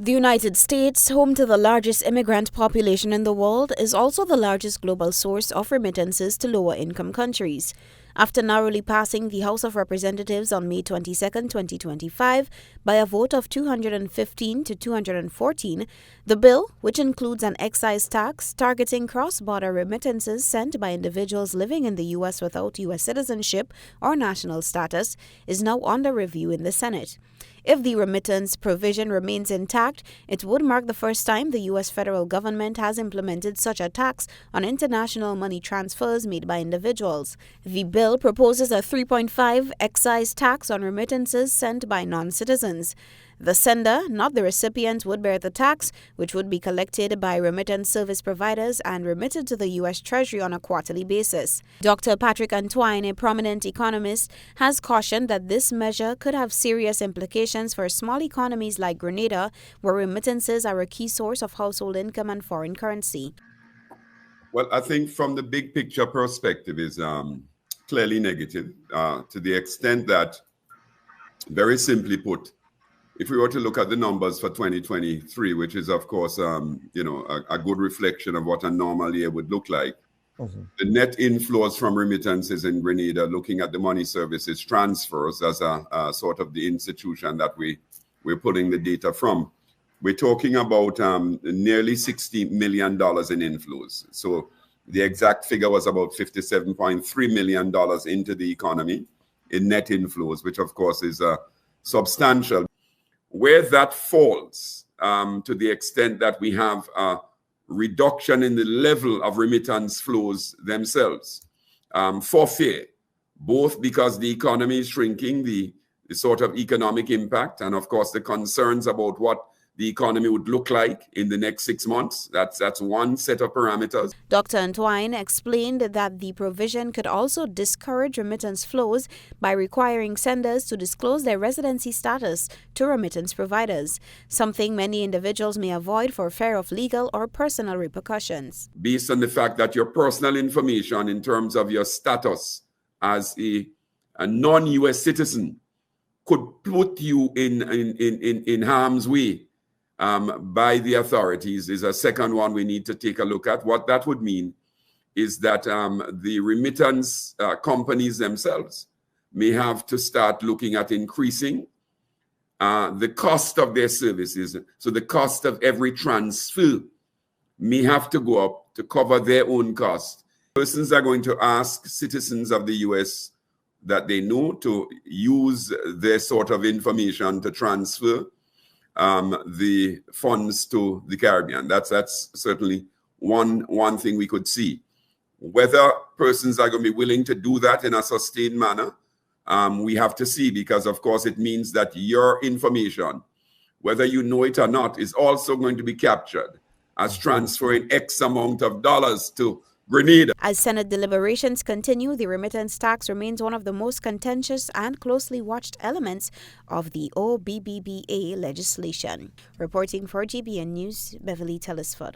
The United States, home to the largest immigrant population in the world, is also the largest global source of remittances to lower-income countries. After narrowly passing the House of Representatives on May 22, 2025, by a vote of 215 to 214, the bill, which includes an excise tax targeting cross-border remittances sent by individuals living in the U.S. without U.S. citizenship or national status, is now under review in the Senate. If the remittance provision remains intact, it would mark the first time the U.S. federal government has implemented such a tax on international money transfers made by individuals. The bill proposes a 3.5 excise tax on remittances sent by non-citizens. The sender, not the recipient, would bear the tax, which would be collected by remittance service providers and remitted to the U.S. Treasury on a quarterly basis. Dr. Patrick Antoine, a prominent economist, has cautioned that this measure could have serious implications for small economies like Grenada, where remittances are a key source of household income and foreign currency. Well, I think from the big picture perspective is clearly negative to the extent that, very simply put, if we were to look at the numbers for 2023, which is, of course, a good reflection of what a normal year would look like, the net inflows from remittances in Grenada, looking at the money services transfers as a sort of the institution that we're pulling the data from, we're talking about nearly $60 million in inflows. So the exact figure was about $57.3 million into the economy in net inflows, which, of course, is substantial. Where that falls, to the extent that we have a reduction in the level of remittance flows themselves, for fear, both because the economy is shrinking, the sort of economic impact, and of course the concerns about what the economy would look like in the next 6 months. That's one set of parameters. Dr. Antoine explained that the provision could also discourage remittance flows by requiring senders to disclose their residency status to remittance providers, something many individuals may avoid for fear of legal or personal repercussions. Based on the fact that your personal information in terms of your status as a non-U.S. citizen could put you in harm's way by the authorities is a second one we need to take a look at. What that would mean is that the remittance companies themselves may have to start looking at increasing the cost of their services. So the cost of every transfer may have to go up to cover their own cost. Persons are going to ask citizens of the U.S. that they know to use their sort of information to transfer the funds to the Caribbean. That's certainly one thing we could see. Whether persons are going to be willing to do that in a sustained manner, we have to see, because of course it means that your information, whether you know it or not, is also going to be captured as transferring X amount of dollars to Grenada. As Senate deliberations continue, the remittance tax remains one of the most contentious and closely watched elements of the OBBBA legislation. Reporting for GBN News, Beverly Telesford.